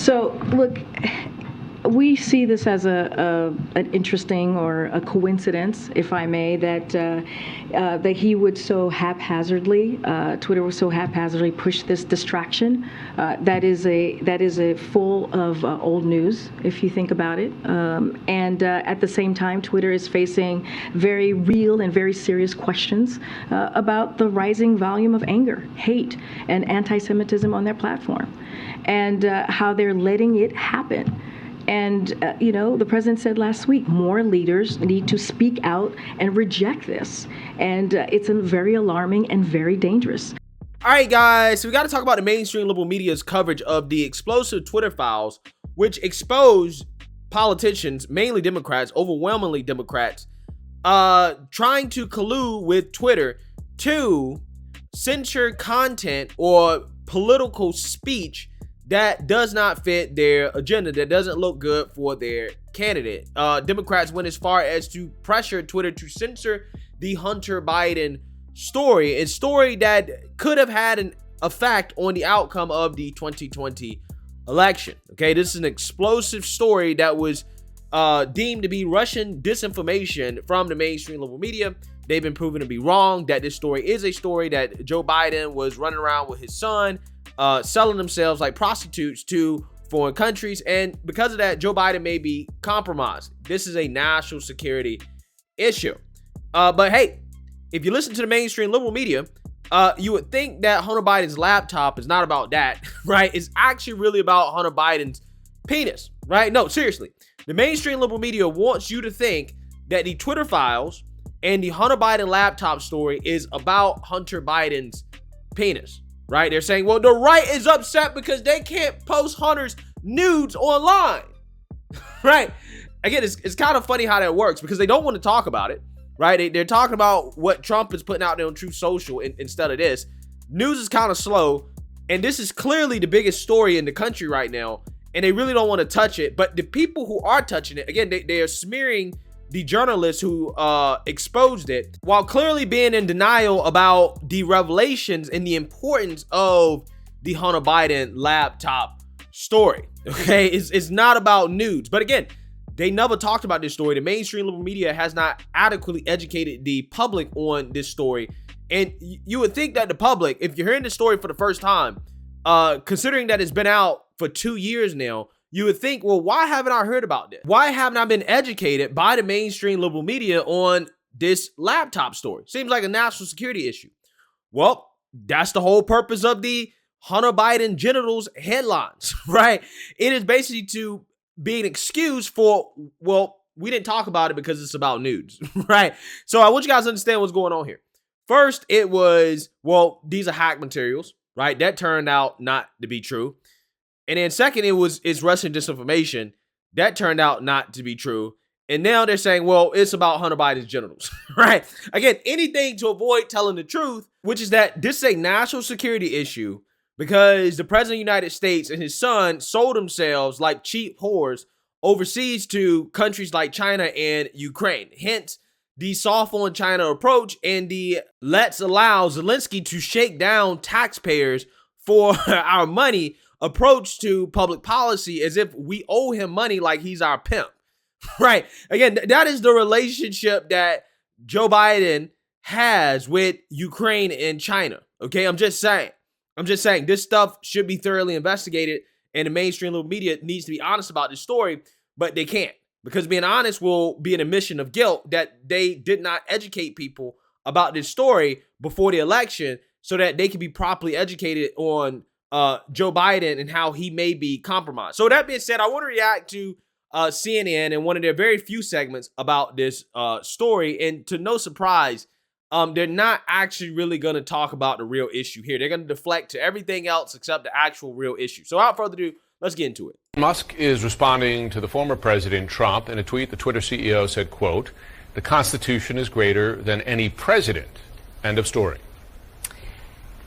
So, look, we see this as an interesting or a coincidence, if I may, that he would so haphazardly, Twitter would so haphazardly push this distraction. That is a full of old news, if you think about it. And at the same time, Twitter is facing very real and very serious questions about the rising volume of anger, hate, and anti-Semitism on their platform, and how they're letting it happen. And, the president said last week, more leaders need to speak out and reject this. And it's very alarming and very dangerous. All right, guys, so we got to talk about the mainstream liberal media's coverage of the explosive Twitter files, which exposed politicians, mainly Democrats, overwhelmingly Democrats, trying to collude with Twitter to censor content or political speech that does not fit their agenda, that doesn't look good for their candidate. Democrats went as far as to pressure Twitter to censor the Hunter Biden story, a story that could have had an effect on the outcome of the 2020 election. Okay, this is an explosive story that was deemed to be Russian disinformation from the mainstream liberal media. They've been proven to be wrong, that this story is a story that Joe Biden was running around with his son, selling themselves like prostitutes to foreign countries. And because of that, Joe Biden may be compromised. This is a national security issue. But hey, if you listen to the mainstream liberal media, you would think that Hunter Biden's laptop is not about that, right? It's actually really about Hunter Biden's penis, right? No, seriously. The mainstream liberal media wants you to think that the Twitter files and the Hunter Biden laptop story is about Hunter Biden's penis. Right? They're saying, well, the right is upset because they can't post Hunter's nudes online. Right? Again, it's kind of funny how that works because they don't want to talk about it. Right? They're talking about what Trump is putting out there on Truth Social instead of this. News is kind of slow. And this is clearly the biggest story in the country right now. And they really don't want to touch it. But the people who are touching it, again, they are smearing the journalists who exposed it, while clearly being in denial about the revelations and the importance of the Hunter Biden laptop story. Okay, it's not about nudes. But again, they never talked about this story. The mainstream liberal media has not adequately educated the public on this story. And you would think that the public, if you're hearing this story for the first time, considering that it's been out for 2 years now, you would think, well, why haven't I heard about this? Why haven't I been educated by the mainstream liberal media on this laptop story? Seems like a national security issue. Well, that's the whole purpose of the Hunter Biden genitals headlines, right? It is basically to be an excuse for, well, we didn't talk about it because it's about nudes, right? So I want you guys to understand what's going on here. First, it was, well, these are hack materials, right? That turned out not to be true. And then second, it's Russian disinformation. That turned out not to be true. And now they're saying, well, it's about Hunter Biden's genitals, right? Again, anything to avoid telling the truth, which is that this is a national security issue because the president of the United States and his son sold themselves like cheap whores overseas to countries like China and Ukraine. Hence, the soft on China approach and the let's allow Zelensky to shake down taxpayers for our money approach to public policy, as if we owe him money like he's our pimp, right? Again, that is the relationship that Joe Biden has with Ukraine and China, okay? I'm just saying this stuff should be thoroughly investigated, and the mainstream liberal media needs to be honest about this story, but they can't, because being honest will be an admission of guilt that they did not educate people about this story before the election so that they can be properly educated on Joe Biden and how he may be compromised. So that being said, I want to react to CNN and one of their very few segments about this story. And to no surprise, they're not actually really going to talk about the real issue here. They're going to deflect to everything else except the actual real issue. So without further ado, let's get into it. Musk is responding to the former President Trump. In a tweet, the Twitter CEO said, quote, "The Constitution is greater than any president." End of story.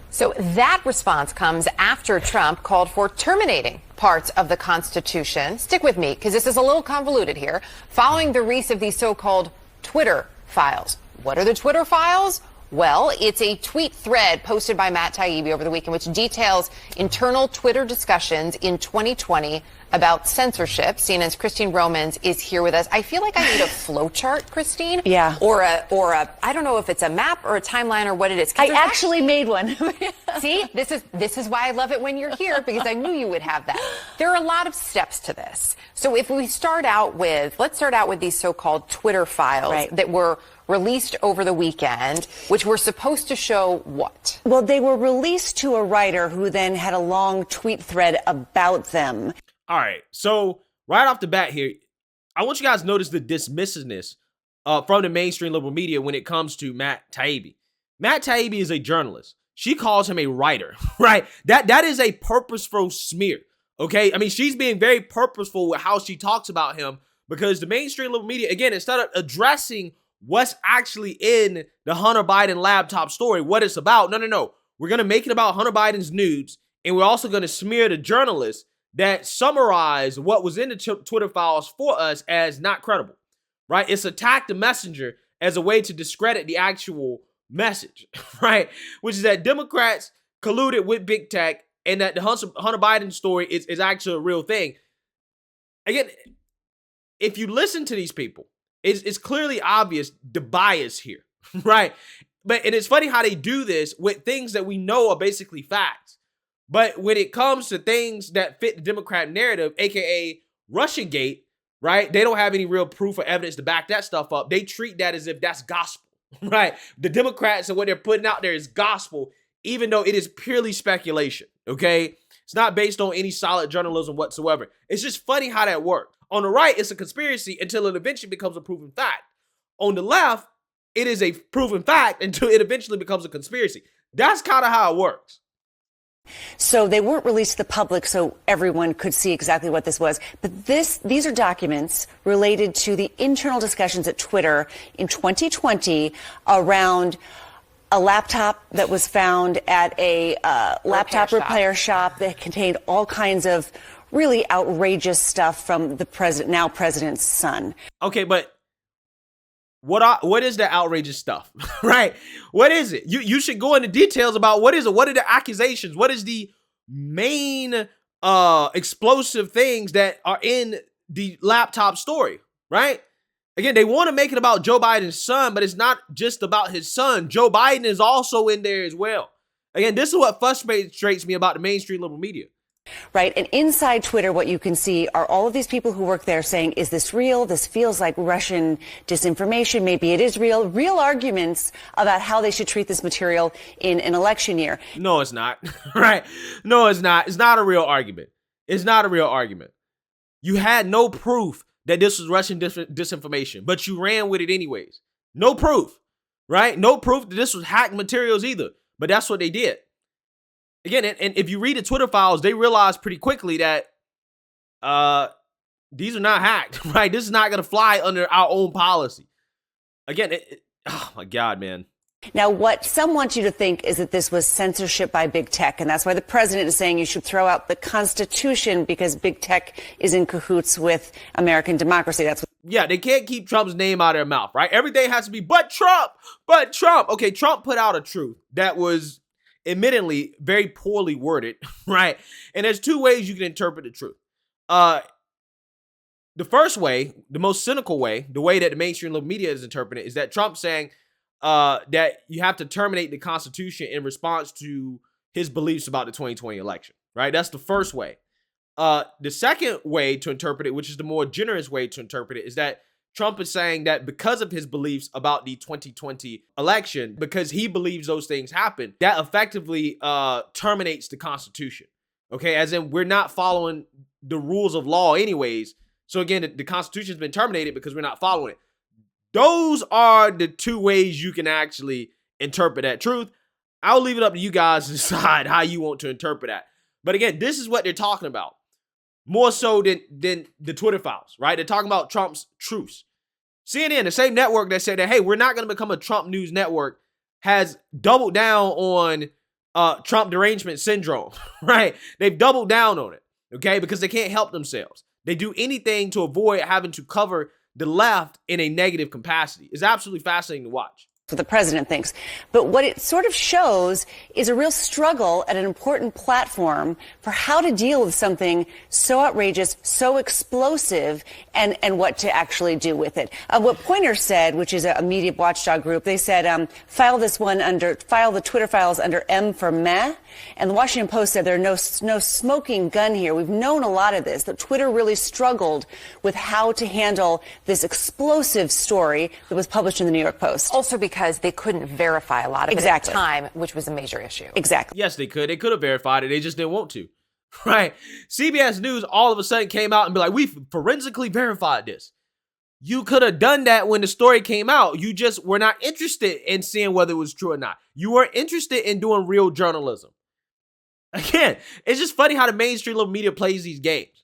So that response comes after Trump called for terminating parts of the Constitution. Stick with me, because this is a little convoluted here. Following the release of these so-called Twitter files. What are the Twitter files? Well, it's a tweet thread posted by Matt Taibbi over the weekend, which details internal Twitter discussions in 2020 about censorship. CNN's Christine Romans is here with us. I feel like I need a flow chart, Christine. Yeah. Or a, I don't know if it's a map or a timeline or what it is. I actually made one. See, this is why I love it when you're here, because I knew you would have that. There are a lot of steps to this. So if we let's start out with these so-called Twitter files that were released over the weekend, which were supposed to show what? Well, they were released to a writer who then had a long tweet thread about them. All right. So right off the bat here, I want you guys to notice the dismissiveness from the mainstream liberal media when it comes to Matt Taibbi. Matt Taibbi is a journalist. She calls him a writer, right? That is a purposeful smear, okay? I mean, she's being very purposeful with how she talks about him, because the mainstream liberal media, again, instead of addressing what's actually in the Hunter Biden laptop story, what it's about, no. We're going to make it about Hunter Biden's nudes, and we're also going to smear the journalists that summarize what was in the Twitter files for us as not credible, right? It's attack the messenger as a way to discredit the actual message, right? Which is that Democrats colluded with big tech and that the Hunter Biden story is actually a real thing. Again, if you listen to these people, it's clearly obvious the bias here, right? And it's funny how they do this with things that we know are basically facts. But when it comes to things that fit the Democrat narrative, aka Russiagate, right? They don't have any real proof or evidence to back that stuff up. They treat that as if that's gospel, right? The Democrats and what they're putting out there is gospel, even though it is purely speculation, okay? It's not based on any solid journalism whatsoever. It's just funny how that works. On the right, it's a conspiracy until it eventually becomes a proven fact. On the left, it is a proven fact until it eventually becomes a conspiracy. That's kind of how it works. So they weren't released to the public so everyone could see exactly what this was. But these are documents related to the internal discussions at Twitter in 2020 around a laptop that was found at a laptop repair shop that contained all kinds of really outrageous stuff from the president's son. Okay, but what is the outrageous stuff, right? What is it? You should go into details about what is it? What are the accusations? What is the main explosive things that are in the laptop story, right? Again, they want to make it about Joe Biden's son, but it's not just about his son. Joe Biden is also in there as well. Again, this is what frustrates me about the mainstream liberal media. Right. And inside Twitter, what you can see are all of these people who work there saying, is this real? This feels like Russian disinformation. Maybe it is real. Real arguments about how they should treat this material in an election year. No, it's not. Right? No, it's not. It's not a real argument. It's not a real argument. You had no proof that this was Russian disinformation, but you ran with it anyways. No proof, right? No proof that this was hacked materials either, but that's what they did. Again, and if you read the Twitter files, they realize pretty quickly that these are not hacked, right? This is not going to fly under our own policy. Again, oh my God, man. Now, what some want you to think is that this was censorship by big tech, and that's why the president is saying you should throw out the Constitution because big tech is in cahoots with American democracy. That's what. Yeah, they can't keep Trump's name out of their mouth, right? Everything has to be, but Trump. Okay, Trump put out a truth that was admittedly very poorly worded, right? And there's two ways you can interpret the truth. The first way, the most cynical way, the way that the mainstream liberal media is interpreting it, is that Trump's saying that you have to terminate the Constitution in response to his beliefs about the 2020 election, right? That's the first way. The second way to interpret it, which is the more generous way to interpret it, is that Trump is saying that because of his beliefs about the 2020 election, because he believes those things happen, that effectively terminates the Constitution. Okay, as in we're not following the rules of law anyways. So again, the Constitution's been terminated because we're not following it. Those are the two ways you can actually interpret that truth. I'll leave it up to you guys to decide how you want to interpret that. But again, this is what they're talking about. More so than the Twitter files, right? They're talking about Trump's truths. CNN, the same network that said that, hey, we're not going to become a Trump news network, has doubled down on Trump derangement syndrome, right? They've doubled down on it, okay? Because they can't help themselves. They do anything to avoid having to cover the left in a negative capacity. It's absolutely fascinating to watch. what the president thinks. But what it sort of shows is a real struggle at an important platform for how to deal with something so outrageous, so explosive, and what to actually do with it. What Poynter said, which is a media watchdog group, they said, file the Twitter files under M for meh. And the Washington Post said there's no smoking gun here. We've known a lot of this, that Twitter really struggled with how to handle this explosive story that was published in the New York Post. Also because they couldn't verify a lot of it at the time, which was a major issue. Exactly. Yes, they could. They could have verified it. They just didn't want to. Right? CBS News all of a sudden came out and be like, we forensically verified this. You could have done that when the story came out. You just were not interested in seeing whether it was true or not. You weren't interested in doing real journalism. Again, it's just funny how the mainstream little media plays these games.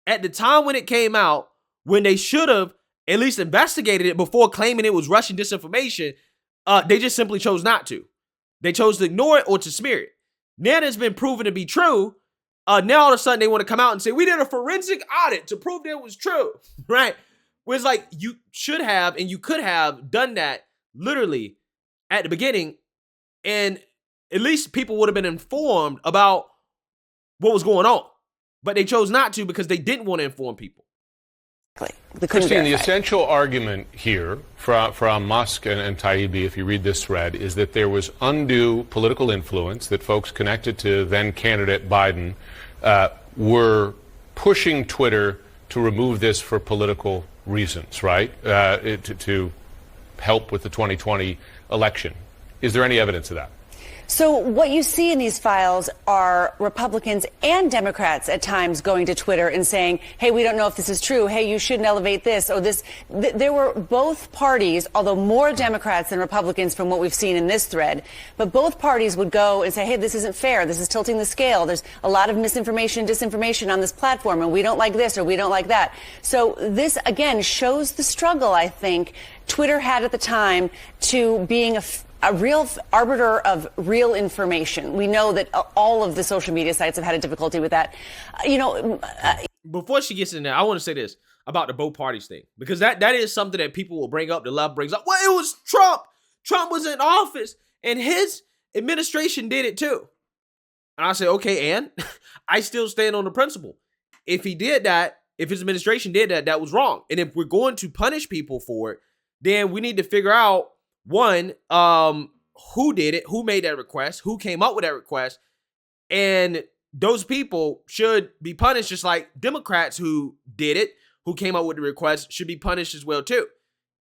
At the time when it came out, when they should have at least investigated it before claiming it was Russian disinformation, they just simply chose not to. They chose to ignore it or to smear it. Now that it's been proven to be true, now all of a sudden they want to come out and say, we did a forensic audit to prove that it was true, right? Where it's like, you should have and you could have done that literally at the beginning, and at least people would have been informed about what was going on. But they chose not to because they didn't want to inform people. Christine, the essential argument here from Musk and Taibbi, if you read this thread, is that there was undue political influence, that folks connected to then-candidate Biden were pushing Twitter to remove this for political reasons, right? To help with the 2020 election. Is there any evidence of that? So what you see in these files are Republicans and Democrats at times going to Twitter and saying, hey, we don't know if this is true. Hey, you shouldn't elevate this or this. There were both parties, although more Democrats than Republicans from what we've seen in this thread, but both parties would go and say, hey, this isn't fair. This is tilting the scale. There's a lot of misinformation, disinformation on this platform, and we don't like this or we don't like that. So this, again, shows the struggle, I think, Twitter had at the time to being a real arbiter of real information. We know that all of the social media sites have had a difficulty with that. Before she gets in there, I want to say this about the both parties thing, because that is something that people will bring up. The left brings up, well, it was Trump. Trump was in office and his administration did it too. And I say, okay, and I still stand on the principle. If he did that, if his administration did that, that was wrong. And if we're going to punish people for it, then we need to figure out, one, who did it, who made that request, who came up with that request, and those people should be punished just like Democrats who did it, who came up with the request, should be punished as well too.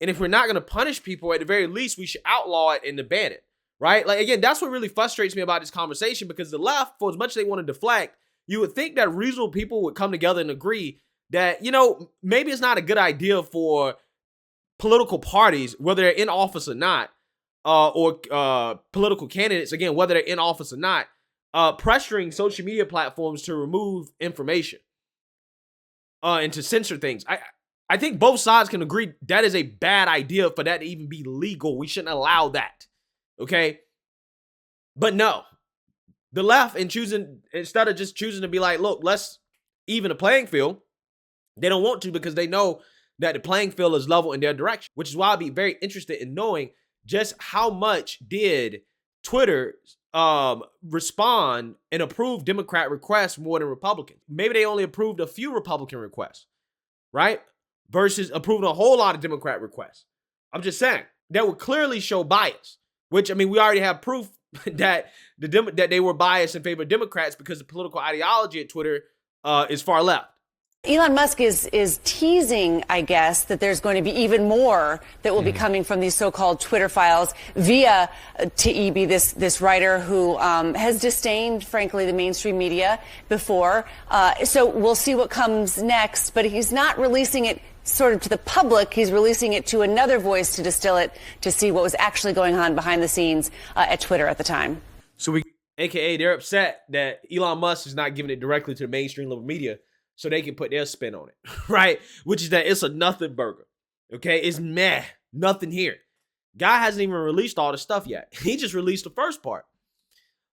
And if we're not going to punish people, at the very least, we should outlaw it and ban it, right? Like, again, that's what really frustrates me about this conversation, because the left, for as much as they want to deflect, you would think that reasonable people would come together and agree that, maybe it's not a good idea for political parties, whether they're in office or not, or political candidates, again, whether they're in office or not, pressuring social media platforms to remove information and to censor things. I think both sides can agree that is a bad idea for that to even be legal. We shouldn't allow that, okay? But no, the left, instead of just choosing to be like, look, let's even the playing field, they don't want to, because they know that the playing field is level in their direction, which is why I'd be very interested in knowing just how much did Twitter respond and approve Democrat requests more than Republicans. Maybe they only approved a few Republican requests, right? Versus approving a whole lot of Democrat requests. I'm just saying that would clearly show bias, which, we already have proof that that they were biased in favor of Democrats because the political ideology at Twitter is far left. Elon Musk is teasing, I guess, that there's going to be even more that will be coming from these so-called Twitter files via Taibbi, this writer who has disdained, frankly, the mainstream media before. So we'll see what comes next, but he's not releasing it sort of to the public. He's releasing it to another voice to distill it, to see what was actually going on behind the scenes at Twitter at the time. So AKA, they're upset that Elon Musk is not giving it directly to the mainstream liberal media, so they can put their spin on it, right? Which is that it's a nothing burger, okay? It's meh, nothing here. Guy hasn't even released all the stuff yet. He just released the first part.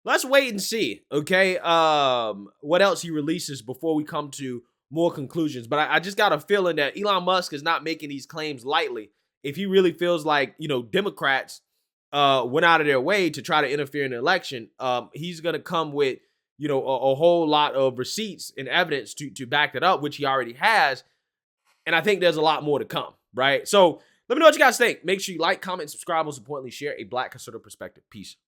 Let's wait and see, okay, what else he releases before we come to more conclusions. But I just got a feeling that Elon Musk is not making these claims lightly. If he really feels like, Democrats went out of their way to try to interfere in the election, he's going to come with, you know, a whole lot of receipts and evidence to back that up, which he already has. And I think there's a lot more to come, right? So let me know what you guys think. Make sure you like, comment, subscribe, most importantly, share a Black conservative perspective. Peace.